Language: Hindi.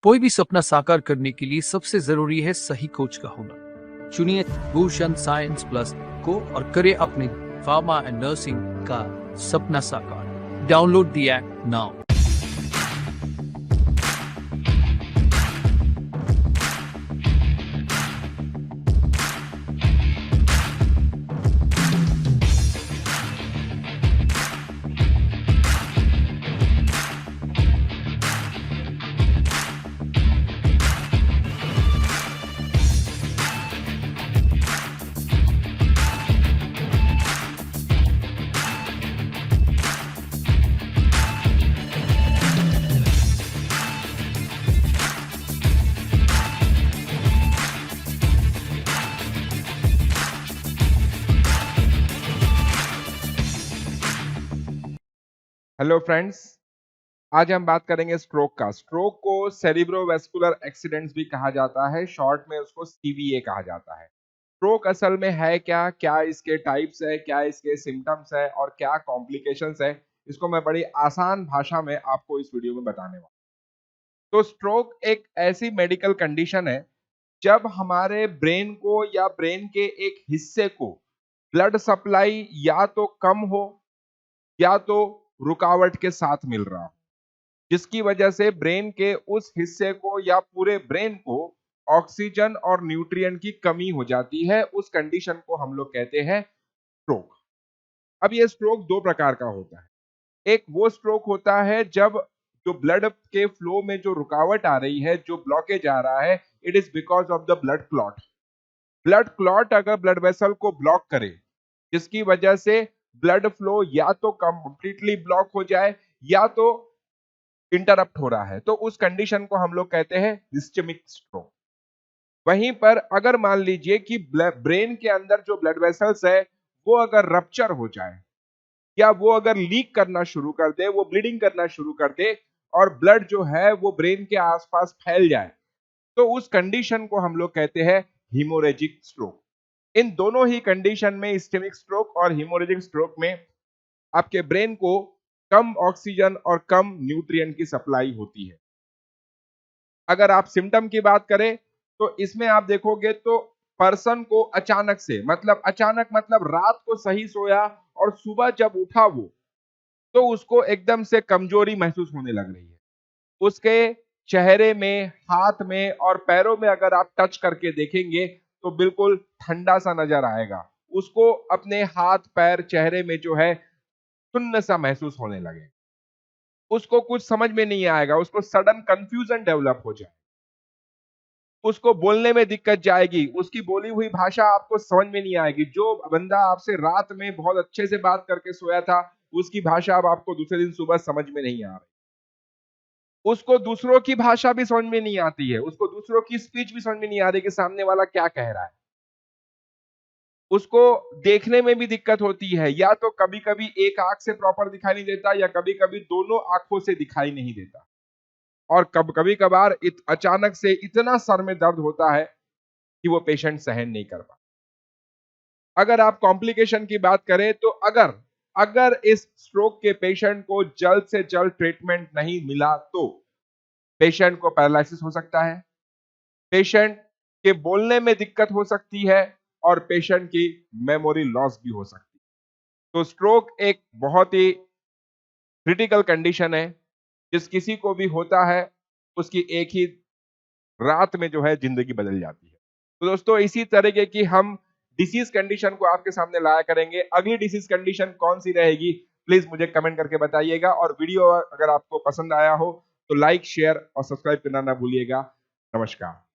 कोई भी सपना साकार करने के लिए सबसे जरूरी है सही कोच का होना। चुनिए भूषण साइंस प्लस को और करें अपने फार्मा एंड नर्सिंग का सपना साकार। Download the app now. Hello friends, आज हम बात करेंगे स्ट्रोक का। स्ट्रोक को सेरिब्रोवैस्कुलर एक्सीडेंट्स भी कहा जाता है, शॉर्ट में उसको सीवीए कहा जाता है। स्ट्रोक असल में है क्या, क्या इसके टाइप्स है, क्या इसके सिम्टम्स है और क्या कॉम्प्लिकेशंस है, इसको मैं बड़ी आसान भाषा में आपको इस वीडियो में बताने वाला हूं। तो स्ट्रोक एक ऐसी मेडिकल कंडीशन है जब हमारे ब्रेन को या ब्रेन के एक हिस्से को ब्लड सप्लाई या तो कम हो या तो रुकावट के साथ मिल रहा हो, जिसकी वजह से ब्रेन के उस हिस्से को या पूरे ब्रेन को ऑक्सीजन और न्यूट्रिएंट की कमी हो जाती है। उस कंडीशन को हम लोग कहते हैं स्ट्रोक। अब ये स्ट्रोक दो प्रकार का होता है। एक वो स्ट्रोक होता है जब जो ब्लड के फ्लो में जो रुकावट आ रही है, जो ब्लॉकेज आ रहा है, it is because of the blood clot. Blood clot अगर ब्लड वेसल को ब्लॉक करे, जिसकी वजह से ब्लड फ्लो या तो कंप्लीटली ब्लॉक हो जाए या तो इंटरप्ट हो रहा है, तो उस कंडीशन को हम लोग कहते हैं इस्केमिक स्ट्रोक। वहीं पर अगर मान लीजिए कि ब्रेन के अंदर जो ब्लड वेसल्स है वो अगर रप्चर हो जाए या वो अगर लीक करना शुरू कर दे, वो ब्लीडिंग करना शुरू कर दे और ब्लड जो है वो ब्रेन के आसपास फैल जाए, तो उस कंडीशन को हम लोग कहते हैं हीमोरेजिक स्ट्रोक। इन दोनों ही कंडीशन में, इस्केमिक स्ट्रोक और हीमोरेजिक स्ट्रोक में, आपके ब्रेन को कम ऑक्सीजन और कम न्यूट्रिएंट की सप्लाई होती है। अगर आप सिम्टम की बात करें तो इसमें आप देखोगे तो पर्सन को अचानक से, मतलब रात को सही सोया और सुबह जब उठा वो, तो उसको एकदम से कमजोरी महसूस होने लग रही है। उसके चेहरे में, हाथ में और पैरों में अगर आप टच करके देखेंगे तो बिल्कुल ठंडा सा नजर आएगा। उसको अपने हाथ पैर चेहरे में जो है सुन्न सा महसूस होने लगे। उसको कुछ समझ में नहीं आएगा, उसको सडन कंफ्यूजन डेवलप हो जाए, उसको बोलने में दिक्कत जाएगी, उसकी बोली हुई भाषा आपको समझ में नहीं आएगी। जो बंदा आपसे रात में बहुत अच्छे से बात करके सोया था, उसकी भाषा अब आपको दूसरे दिन सुबह समझ में नहीं आ रही। उसको दूसरों की भाषा भी समझ में नहीं आती है, उसको दूसरों की स्पीच भी समझ में नहीं आ रही कि सामने वाला क्या कह रहा है। उसको देखने में भी दिक्कत होती है, या तो कभी कभी एक आंख से प्रॉपर दिखाई नहीं देता या कभी कभी दोनों आंखों से दिखाई नहीं देता, और कभी कभार अचानक से इतना सर में दर्द होता है कि वो पेशेंट सहन नहीं कर पाता। अगर आप कॉम्प्लिकेशन की बात करें तो अगर अगर इस स्ट्रोक के पेशेंट को जल्द से जल्द ट्रीटमेंट नहीं मिला तो पेशेंट को पैरालिसिस हो सकता है, पेशेंट के बोलने में दिक्कत हो सकती है और पेशेंट की मेमोरी लॉस भी हो सकती है। तो स्ट्रोक एक बहुत ही क्रिटिकल कंडीशन है, जिस किसी को भी होता है उसकी एक ही रात में जो है जिंदगी बदल जाती है। तो दोस्तों, इसी तरीके की हम डिसीज कंडीशन को आपके सामने लाया करेंगे। अगली डिसीज कंडीशन कौन सी रहेगी, प्लीज मुझे कमेंट करके बताइएगा। और वीडियो अगर आपको पसंद आया हो तो लाइक, शेयर और सब्सक्राइब करना ना भूलिएगा। नमस्कार।